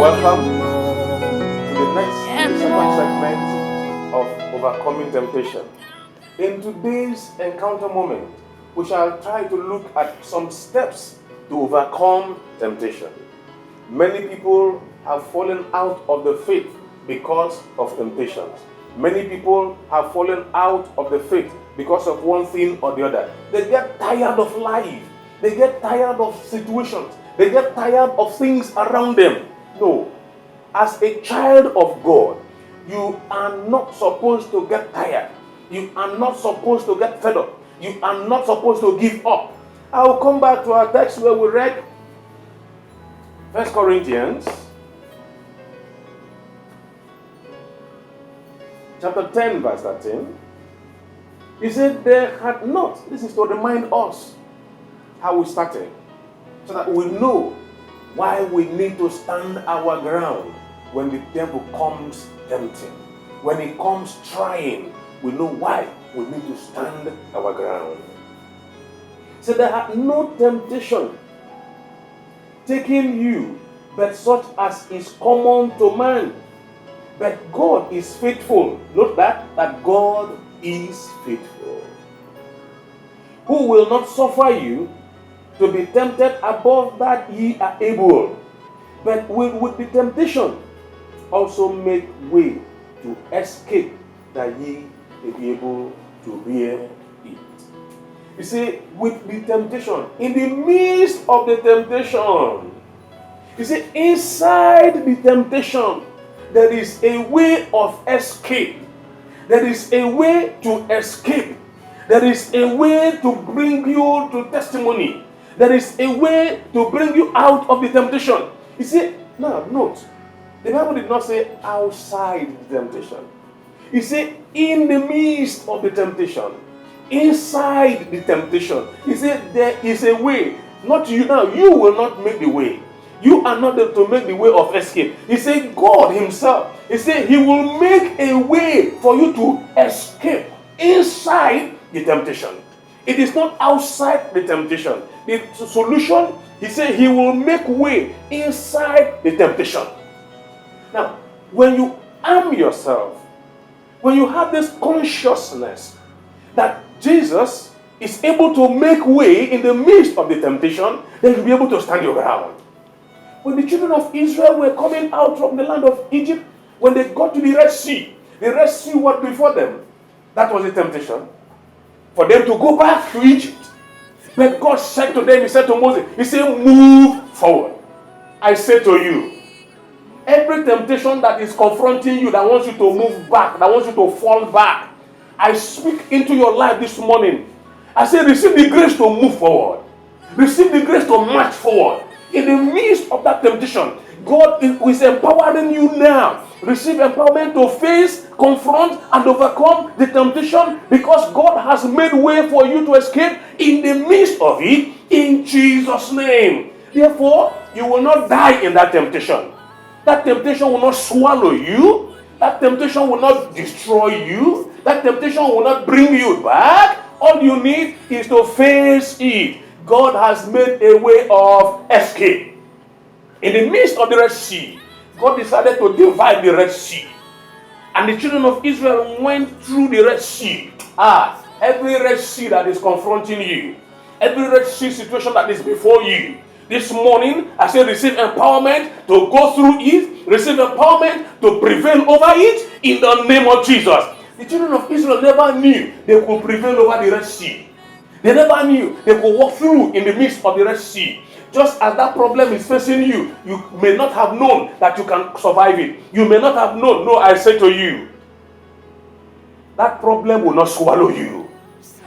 Welcome to the second segment of Overcoming Temptation. In today's encounter moment, we shall try to look at some steps to overcome temptation. Many people have fallen out of the faith because of temptations. Many people have fallen out of the faith because of one thing or the other. They get tired of life. They get tired of situations. They get tired of things around them. No. As a child of God, you are not supposed to get tired. You are not supposed to get fed up. You are not supposed to give up. I will come back to our text where we read 1 Corinthians chapter 10 verse 13. He said there had not, this is to remind us how we started, so that we know why we need to stand our ground when the devil comes tempting. When he comes trying, we know why we need to stand our ground. So there had no temptation taking you, but such as is common to man. But God is faithful. Note that God is faithful, who will not suffer you to be tempted above that ye are able, but will with the temptation also make way to escape, that ye may be able to bear it. You see, with the temptation, in the midst of the temptation, you see, inside the temptation, there is a way of escape. There is a way to escape. There is a way to bring you to testimony. There is a way to bring you out of the temptation. You see, now note, the Bible did not say outside the temptation. It said in the midst of the temptation, inside the temptation. He said there is a way. Not you now. You will not make the way. You are not able to make the way of escape. He said God himself. He said he will make a way for you to escape inside the temptation. It is not outside the temptation. The solution, he said he will make way inside the temptation. Now, when you arm yourself, when you have this consciousness that Jesus is able to make way in the midst of the temptation, then you'll be able to stand your ground. When the children of Israel were coming out from the land of Egypt, when they got to the Red Sea was before them. That was the temptation for them to go back to Egypt. But God said to them, he said to Moses, he said, move forward. I say to you, every temptation that is confronting you, that wants you to move back, that wants you to fall back, I speak into your life this morning. I say, receive the grace to move forward. Receive the grace to march forward. In the midst of that temptation, God is empowering you now. Receive empowerment to face, confront, and overcome the temptation, because God has made way for you to escape in the midst of it, in Jesus' name. Therefore, you will not die in that temptation. That temptation will not swallow you. That temptation will not destroy you. That temptation will not bring you back. All you need is to face it. God has made a way of escape. In the midst of the Red Sea, God decided to divide the Red Sea. And the children of Israel went through the Red Sea. Every Red Sea that is confronting you, every Red Sea situation that is before you, this morning, I say receive empowerment to go through it, receive empowerment to prevail over it in the name of Jesus. The children of Israel never knew they could prevail over the Red Sea. They never knew they could walk through in the midst of the Red Sea. Just as that problem is facing you, you may not have known that you can survive it. You may not have known. No, I say to you, that problem will not swallow you.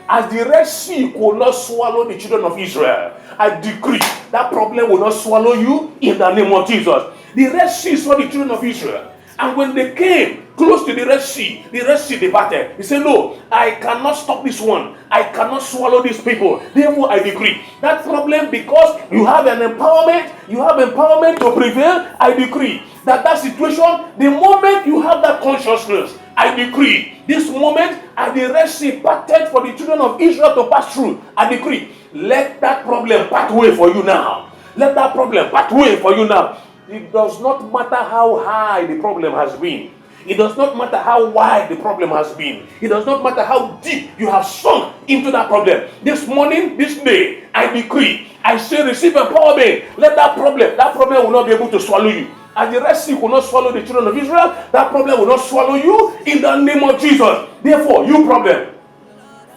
As the Red Sea could not swallow the children of Israel, I decree that problem will not swallow you in the name of Jesus. The Red Sea saw the children of Israel. And when they came close to the Red Sea departed. He said, no, I cannot stop this one. I cannot swallow these people. Therefore, I decree that problem, because you have an empowerment, to prevail, I decree that situation, the moment you have that consciousness, I decree this moment, as the Red Sea parted for the children of Israel to pass through, I decree, let that problem part way for you now. Let that problem part way for you now. It does not matter how high the problem has been. It does not matter how wide the problem has been. It does not matter how deep you have sunk into that problem. This morning, this day, I decree, I say receive empowerment. Let that problem will not be able to swallow you. As the Red Sea will not swallow the children of Israel, that problem will not swallow you in the name of Jesus. Therefore, you problem,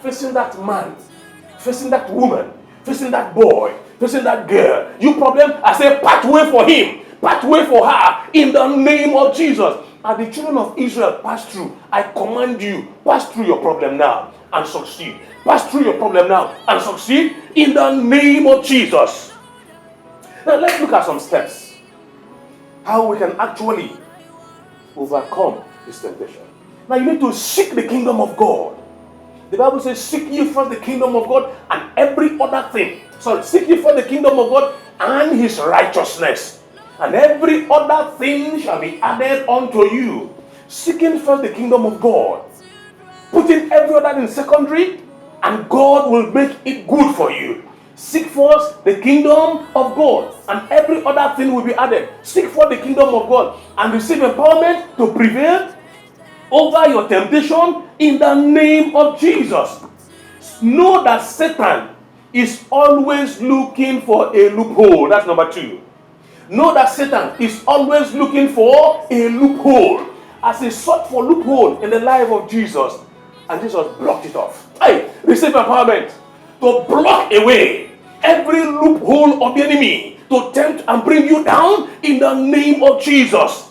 facing that man, facing that woman, facing that boy, facing that girl, you problem, I say part way for him, part way for her in the name of Jesus. As the children of Israel pass through, I command you, pass through your problem now and succeed. Pass through your problem now and succeed in the name of Jesus. Now let's look at some steps. How we can actually overcome this temptation. Now you need to seek the kingdom of God. The Bible says, seek ye first the kingdom of God and every other thing. Sorry, seek ye first the kingdom of God and his righteousness. And every other thing shall be added unto you. Seeking first the kingdom of God. Putting every other in secondary, and God will make it good for you. Seek first the kingdom of God, and every other thing will be added. Seek first the kingdom of God, and receive empowerment to prevail over your temptation in the name of Jesus. Know that Satan is always looking for a loophole. That's number 2. Know that Satan is always looking for a loophole. As he sought for loophole in the life of Jesus, and Jesus blocked it off. Hey, receive empowerment to block away every loophole of the enemy to tempt and bring you down in the name of Jesus.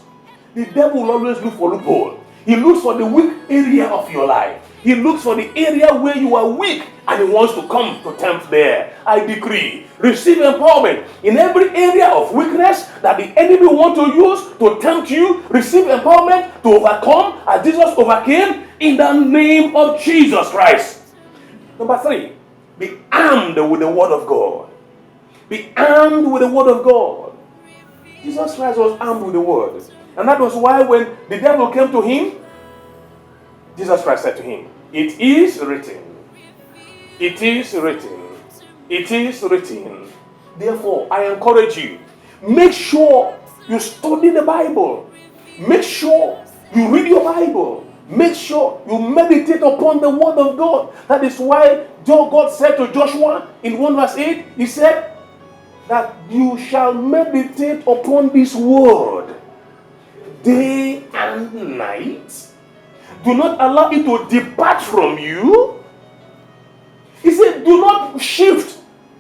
The devil will always look for loophole. He looks for the weak area of your life. He looks for the area where you are weak, and he wants to come to tempt there. I decree, receive empowerment in every area of weakness that the enemy wants to use to tempt you. Receive empowerment to overcome as Jesus overcame in the name of Jesus Christ. Number 3, be armed with the word of God. Be armed with the word of God. Jesus Christ was armed with the word. And that was why when the devil came to him, Jesus Christ said to him, it is written. It is written. It is written. Therefore, I encourage you, make sure you study the Bible. Make sure you read your Bible. Make sure you meditate upon the word of God. That is why God said to Joshua in 1 verse 8, he said that you shall meditate upon this word day and night. Do not allow it to depart from you. He said, do not shift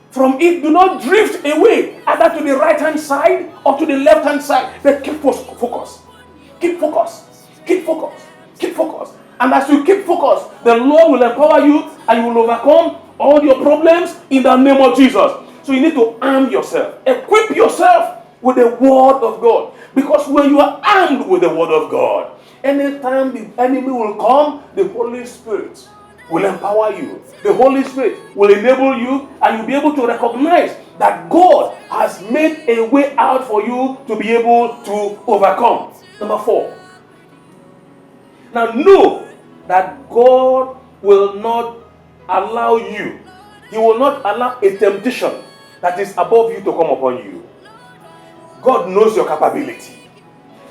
from it. Do not drift away, either to the right hand side or to the left hand side. But keep focus. Keep focus. Keep focus. Keep focus. And as you keep focus, the Lord will empower you and you will overcome all your problems in the name of Jesus. So you need to arm yourself. Equip yourself with the word of God. Because when you are armed with the word of God, anytime the enemy will come, the Holy Spirit will empower you. The Holy Spirit will enable you, and you'll be able to recognize that God has made a way out for you to be able to overcome. Number 4. Now know that God will not allow you. He will not allow a temptation that is above you to come upon you. God knows your capability.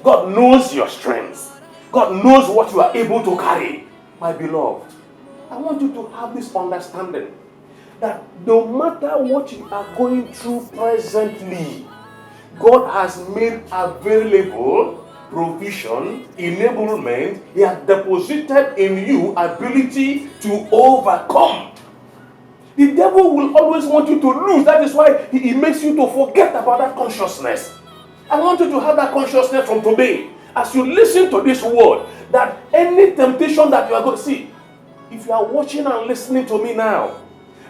God knows your strength. God knows what you are able to carry. My beloved, I want you to have this understanding that no matter what you are going through presently, God has made available provision, enablement. He has deposited in you ability to overcome. The devil will always want you to lose. That is why he makes you to forget about that consciousness. I want you to have that consciousness from today. As you listen to this word, that any temptation that you are going to see, if you are watching and listening to me now,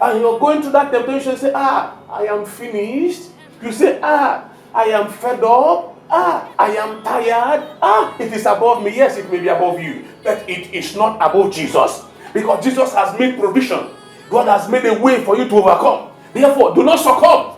and you're going through that temptation, say, I am finished. You say, I am fed up. I am tired. It is above me. Yes, it may be above you, but it is not above Jesus. Because Jesus has made provision. God has made a way for you to overcome. Therefore, do not succumb.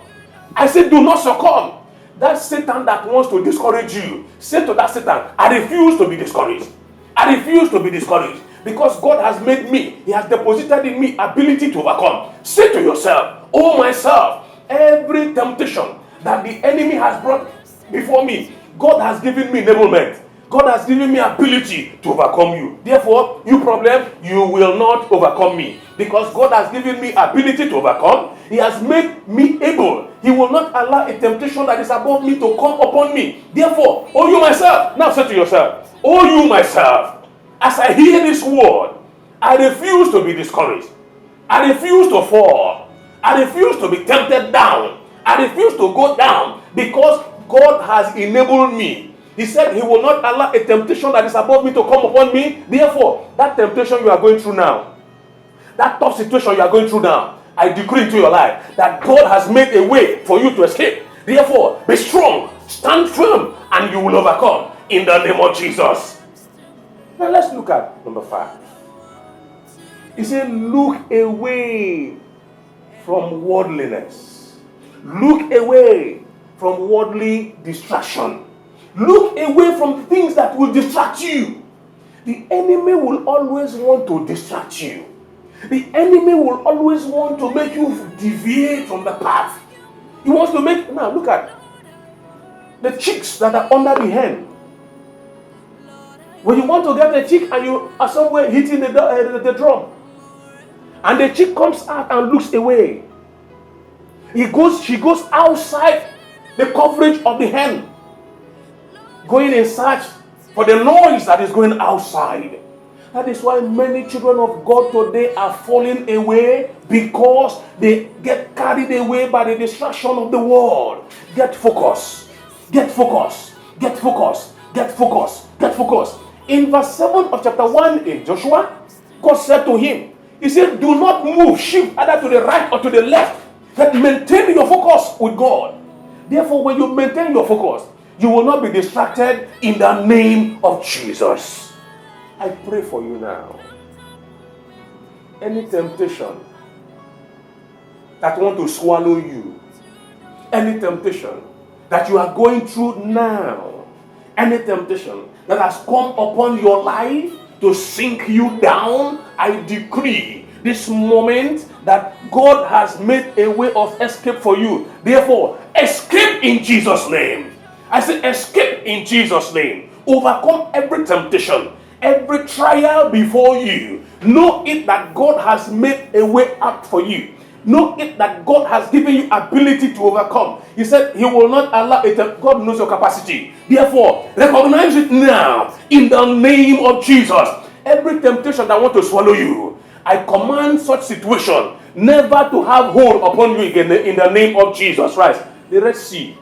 I say, do not succumb. That Satan that wants to discourage you, say to that Satan, I refuse to be discouraged. I refuse to be discouraged. Because God has made me, He has deposited in me ability to overcome. Say to yourself, oh myself, every temptation that the enemy has brought before me. God has given me enablement. God has given me ability to overcome you. Therefore, you problem, you will not overcome me. Because God has given me ability to overcome. He has made me able. He will not allow a temptation that is above me to come upon me. Therefore, oh you myself, now say to yourself, oh you myself, as I hear this word, I refuse to be discouraged. I refuse to fall. I refuse to be tempted down. I refuse to go down because God has enabled me. He said he will not allow a temptation that is above me to come upon me. Therefore, that temptation you are going through now, that tough situation you are going through now, I decree into your life that God has made a way for you to escape. Therefore, be strong, stand firm, and you will overcome in the name of Jesus. Now let's look at number 5. He said, look away from worldliness. Look away from worldly distraction. Look away from things that will distract you. The enemy will always want to distract you. The enemy will always want to make you deviate from the path. He wants to make, now look at the chicks that are under the hen. When you want to get a chick and you are somewhere hitting the drum, and the chick comes out and looks away, she goes outside the coverage of the hen, going in search for the noise that is going outside. That is why many children of God today are falling away, because they get carried away by the distraction of the world. Get focused. Get focused. Get focused. Get focused. Get focused. In verse 7 of chapter 1 in Joshua, God said to him, he said, do not move, shift either to the right or to the left. But maintain your focus with God. Therefore, when you maintain your focus, you will not be distracted in the name of Jesus. I pray for you now. Any temptation that want to swallow you, any temptation that you are going through now, any temptation that has come upon your life to sink you down, I decree this moment that God has made a way of escape for you. Therefore, escape in Jesus' name. I say escape in Jesus' name. Overcome every temptation, every trial before you. Know it that God has made a way out for you. Know it that God has given you ability to overcome. He said he will not allow it. God knows your capacity. Therefore, recognize it now in the name of Jesus. Every temptation that wants to swallow you, I command such situation never to have hold upon you again in the name of Jesus Christ. The Red Sea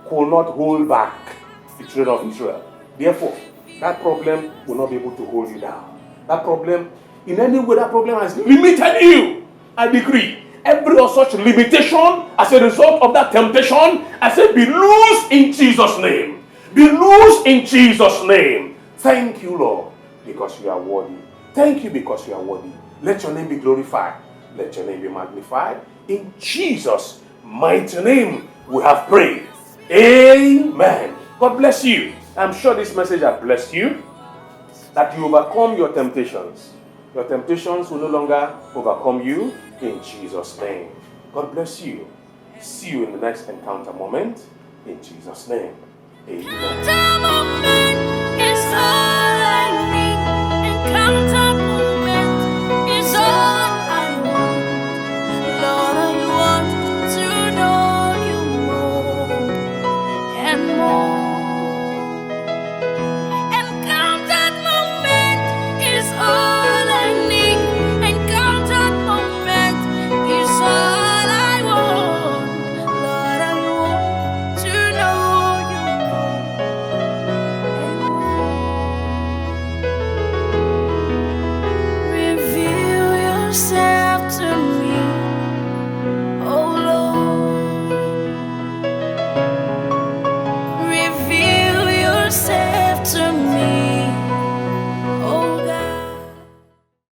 could not hold back the children of Israel. Therefore, that problem will not be able to hold you down. That problem, in any way that problem has limited you, I decree every such limitation as a result of that temptation, I say be loose in Jesus' name. Be loose in Jesus' name. Thank you, Lord, because you are worthy. Thank you because you are worthy. Let your name be glorified. Let your name be magnified. In Jesus' mighty name we have prayed. Amen. God bless you. I'm sure this message has blessed you, that you overcome your temptations. Your temptations will no longer overcome you in Jesus' name. God bless you. See you in the next encounter moment in Jesus' name. Amen. Lord, I want to know you more and more.